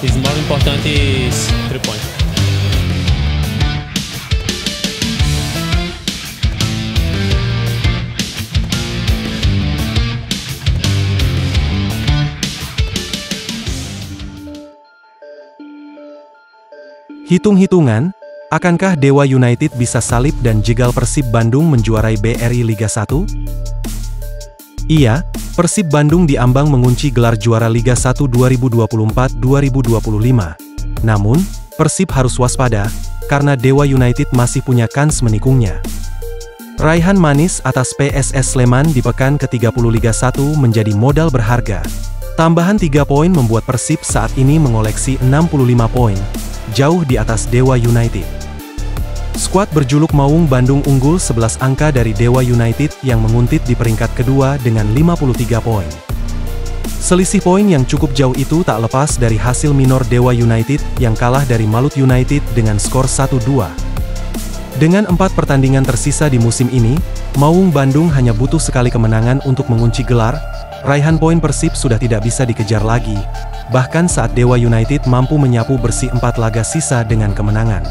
is more important is 3 point. Hitung-hitungan, akankah Dewa United bisa salib dan jegal Persib Bandung menjuarai BRI Liga 1? Iya, Persib Bandung diambang mengunci gelar juara Liga 1 2024-2025. Namun, Persib harus waspada, karena Dewa United masih punya kans menikungnya. Raihan manis atas PSS Sleman di pekan ke-30 Liga 1 menjadi modal berharga. Tambahan 3 poin membuat Persib saat ini mengoleksi 65 poin. Jauh di atas Dewa United. Skuad berjuluk Maung Bandung unggul 11 angka dari Dewa United yang menguntit di peringkat kedua dengan 53 poin. Selisih poin yang cukup jauh itu tak lepas dari hasil minor Dewa United yang kalah dari Malut United dengan skor 1-2. Dengan 4 pertandingan tersisa di musim ini, Maung Bandung hanya butuh sekali kemenangan untuk mengunci gelar. Raihan poin Persib sudah tidak bisa dikejar lagi. Bahkan saat Dewa United mampu menyapu bersih 4 laga sisa dengan kemenangan.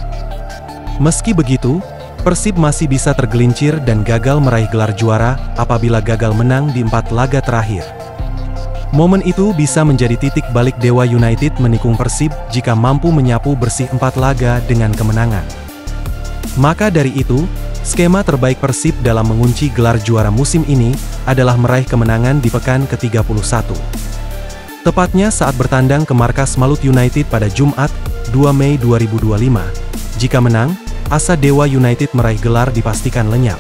Meski begitu, Persib masih bisa tergelincir dan gagal meraih gelar juara apabila gagal menang di 4 laga terakhir. Momen itu bisa menjadi titik balik Dewa United menikung Persib jika mampu menyapu bersih 4 laga dengan kemenangan. Maka dari itu, skema terbaik Persib dalam mengunci gelar juara musim ini adalah meraih kemenangan di pekan ke-31. Tepatnya saat bertandang ke markas Malut United pada Jumat, 2 Mei 2025. Jika menang, asa Dewa United meraih gelar dipastikan lenyap.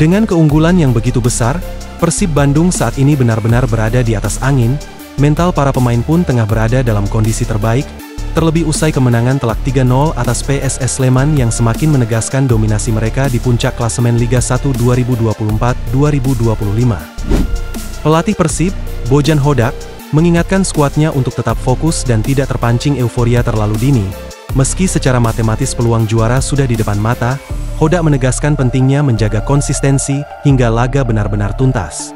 Dengan keunggulan yang begitu besar, Persib Bandung saat ini benar-benar berada di atas angin, mental para pemain pun tengah berada dalam kondisi terbaik, terlebih usai kemenangan telak 3-0 atas PSS Sleman yang semakin menegaskan dominasi mereka di puncak klasemen Liga 1 2024-2025. Pelatih Persib, Bojan Hodak, mengingatkan skuadnya untuk tetap fokus dan tidak terpancing euforia terlalu dini. Meski secara matematis peluang juara sudah di depan mata, Hodak menegaskan pentingnya menjaga konsistensi hingga laga benar-benar tuntas.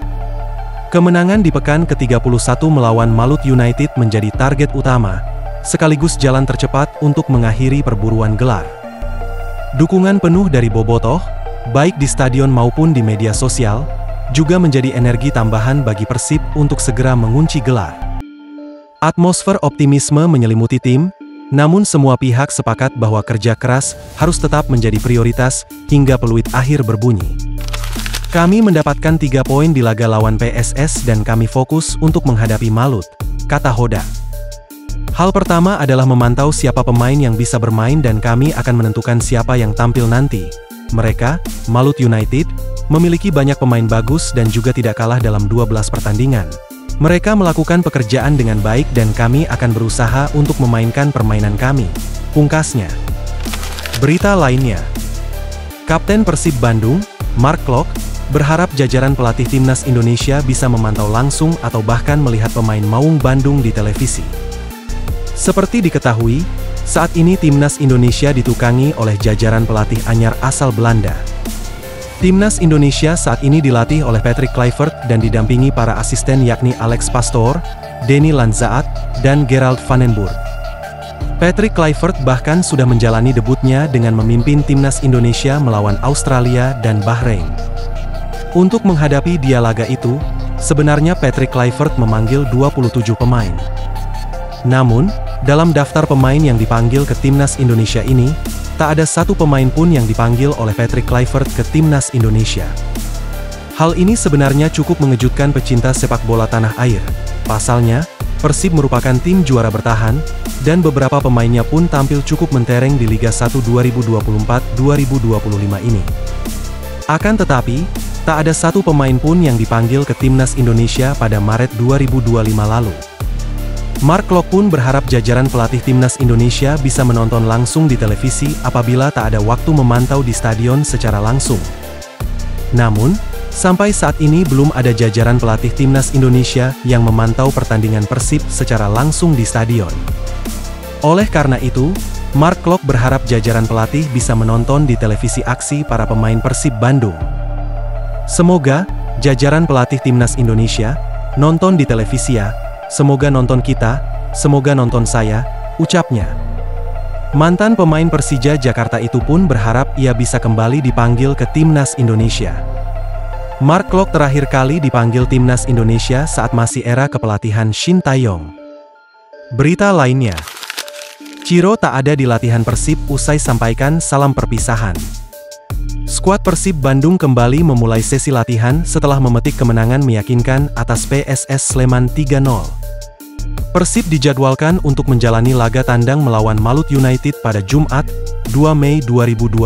Kemenangan di pekan ke-31 melawan Malut United menjadi target utama, sekaligus jalan tercepat untuk mengakhiri perburuan gelar. Dukungan penuh dari bobotoh, baik di stadion maupun di media sosial, juga menjadi energi tambahan bagi Persib untuk segera mengunci gelar. Atmosfer optimisme menyelimuti tim, namun semua pihak sepakat bahwa kerja keras harus tetap menjadi prioritas hingga peluit akhir berbunyi. Kami mendapatkan 3 poin di laga lawan PSS dan kami fokus untuk menghadapi Malut, kata Hodak. Hal pertama adalah memantau siapa pemain yang bisa bermain dan kami akan menentukan siapa yang tampil nanti. Mereka, Malut United, memiliki banyak pemain bagus dan juga tidak kalah dalam 12 pertandingan. Mereka melakukan pekerjaan dengan baik dan kami akan berusaha untuk memainkan permainan kami, pungkasnya. Berita lainnya, Kapten Persib Bandung, Mark Klok, berharap jajaran pelatih Timnas Indonesia bisa memantau langsung atau bahkan melihat pemain Maung Bandung di televisi. Seperti diketahui, saat ini Timnas Indonesia ditukangi oleh jajaran pelatih anyar asal Belanda. Timnas Indonesia saat ini dilatih oleh Patrick Kluivert dan didampingi para asisten yakni Alex Pastoor, Denny Lanzaat, dan Gerald van den Burg. Patrick Kluivert bahkan sudah menjalani debutnya dengan memimpin Timnas Indonesia melawan Australia dan Bahrain. Untuk menghadapi dia laga itu, sebenarnya Patrick Kluivert memanggil 27 pemain. Namun, dalam daftar pemain yang dipanggil ke Timnas Indonesia ini, tak ada satu pemain pun yang dipanggil oleh Patrick Kluivert ke Timnas Indonesia. Hal ini sebenarnya cukup mengejutkan pecinta sepak bola tanah air. Pasalnya, Persib merupakan tim juara bertahan, dan beberapa pemainnya pun tampil cukup mentereng di Liga 1 2024-2025 ini. Akan tetapi, tak ada satu pemain pun yang dipanggil ke Timnas Indonesia pada Maret 2025 lalu. Mark Klok pun berharap jajaran pelatih Timnas Indonesia bisa menonton langsung di televisi apabila tak ada waktu memantau di stadion secara langsung. Namun, sampai saat ini belum ada jajaran pelatih Timnas Indonesia yang memantau pertandingan Persib secara langsung di stadion. Oleh karena itu, Mark Klok berharap jajaran pelatih bisa menonton di televisi aksi para pemain Persib Bandung. Semoga, jajaran pelatih Timnas Indonesia, nonton di televisi ya. Semoga nonton kita, semoga nonton saya, ucapnya. Mantan pemain Persija Jakarta itu pun berharap ia bisa kembali dipanggil ke Timnas Indonesia. Mark Klok terakhir kali dipanggil Timnas Indonesia saat masih era kepelatihan Shin Tae-yong. Berita lainnya, Ciro tak ada di latihan Persib usai sampaikan salam perpisahan. Skuad Persib Bandung kembali memulai sesi latihan setelah memetik kemenangan meyakinkan atas PSS Sleman 3-0. Persib dijadwalkan untuk menjalani laga tandang melawan Malut United pada Jumat, 2 Mei 2025.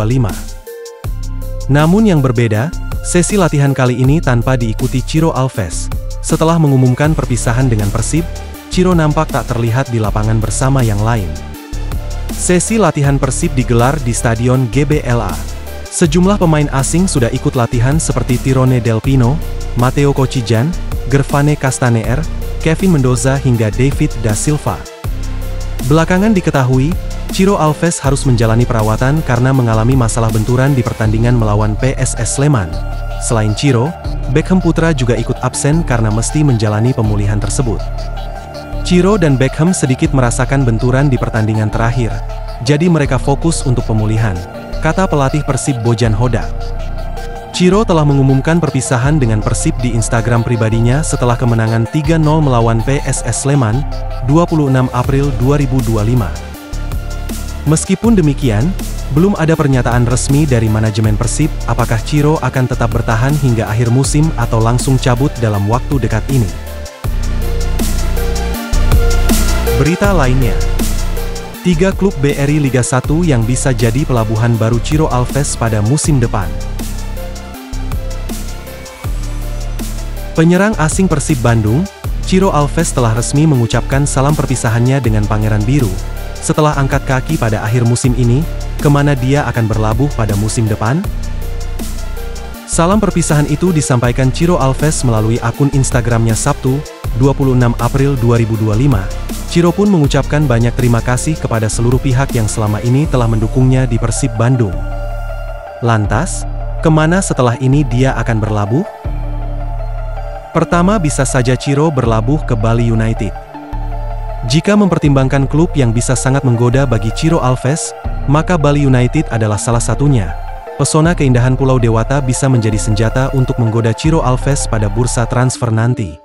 Namun yang berbeda, sesi latihan kali ini tanpa diikuti Ciro Alves. Setelah mengumumkan perpisahan dengan Persib, Ciro nampak tak terlihat di lapangan bersama yang lain. Sesi latihan Persib digelar di Stadion GBLA. Sejumlah pemain asing sudah ikut latihan seperti Tirone Del Pino, Matteo Kocijan, Gervane Castaneer, Kevin Mendoza hingga David da Silva. Belakangan diketahui, Ciro Alves harus menjalani perawatan karena mengalami masalah benturan di pertandingan melawan PSS Sleman. Selain Ciro, Beckham Putra juga ikut absen karena mesti menjalani pemulihan tersebut. Ciro dan Beckham sedikit merasakan benturan di pertandingan terakhir, jadi mereka fokus untuk pemulihan, kata pelatih Persib Bojan Hodak. Ciro telah mengumumkan perpisahan dengan Persib di Instagram pribadinya setelah kemenangan 3-0 melawan PSS Sleman, 26 April 2025. Meskipun demikian, belum ada pernyataan resmi dari manajemen Persib apakah Ciro akan tetap bertahan hingga akhir musim atau langsung cabut dalam waktu dekat ini. Berita lainnya, 3 klub BRI Liga 1 yang bisa jadi pelabuhan baru Ciro Alves pada musim depan. Penyerang asing Persib Bandung, Ciro Alves telah resmi mengucapkan salam perpisahannya dengan Pangeran Biru, setelah angkat kaki pada akhir musim ini, kemana dia akan berlabuh pada musim depan? Salam perpisahan itu disampaikan Ciro Alves melalui akun Instagramnya Sabtu, 26 April 2025. Ciro pun mengucapkan banyak terima kasih kepada seluruh pihak yang selama ini telah mendukungnya di Persib Bandung. Lantas, kemana setelah ini dia akan berlabuh? Pertama bisa saja Ciro berlabuh ke Bali United. Jika mempertimbangkan klub yang bisa sangat menggoda bagi Ciro Alves, maka Bali United adalah salah satunya. Pesona keindahan Pulau Dewata bisa menjadi senjata untuk menggoda Ciro Alves pada bursa transfer nanti.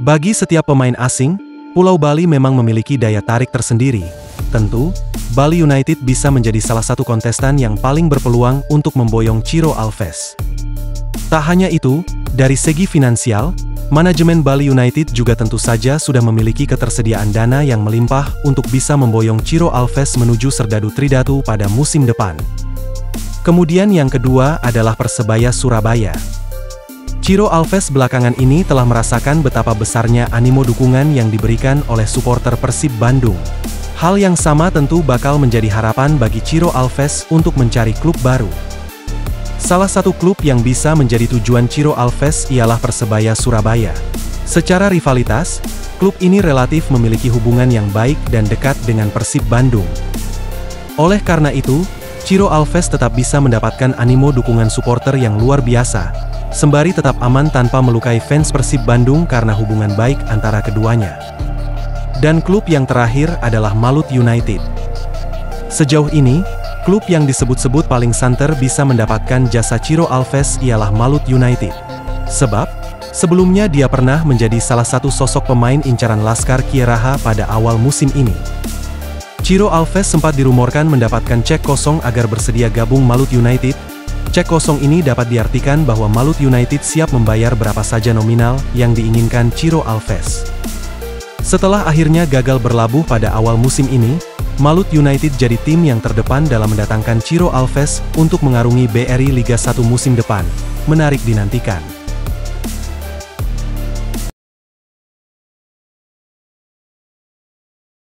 Bagi setiap pemain asing, Pulau Bali memang memiliki daya tarik tersendiri. Tentu, Bali United bisa menjadi salah satu kontestan yang paling berpeluang untuk memboyong Ciro Alves. Tak hanya itu, dari segi finansial, manajemen Bali United juga tentu saja sudah memiliki ketersediaan dana yang melimpah untuk bisa memboyong Ciro Alves menuju Serdadu Tridatu pada musim depan. Kemudian yang kedua adalah Persebaya Surabaya. Ciro Alves belakangan ini telah merasakan betapa besarnya animo dukungan yang diberikan oleh supporter Persib Bandung. Hal yang sama tentu bakal menjadi harapan bagi Ciro Alves untuk mencari klub baru. Salah satu klub yang bisa menjadi tujuan Ciro Alves ialah Persebaya Surabaya. Secara rivalitas, klub ini relatif memiliki hubungan yang baik dan dekat dengan Persib Bandung. Oleh karena itu, Ciro Alves tetap bisa mendapatkan animo dukungan supporter yang luar biasa, sembari tetap aman tanpa melukai fans Persib Bandung karena hubungan baik antara keduanya. Dan klub yang terakhir adalah Malut United. Sejauh ini, klub yang disebut-sebut paling santer bisa mendapatkan jasa Ciro Alves ialah Malut United. Sebab, sebelumnya dia pernah menjadi salah satu sosok pemain incaran Laskar Kieraha pada awal musim ini. Ciro Alves sempat dirumorkan mendapatkan cek kosong agar bersedia gabung Malut United. Cek kosong ini dapat diartikan bahwa Malut United siap membayar berapa saja nominal yang diinginkan Ciro Alves. Setelah akhirnya gagal berlabuh pada awal musim ini, Malut United jadi tim yang terdepan dalam mendatangkan Ciro Alves untuk mengarungi BRI Liga 1 musim depan. Menarik dinantikan.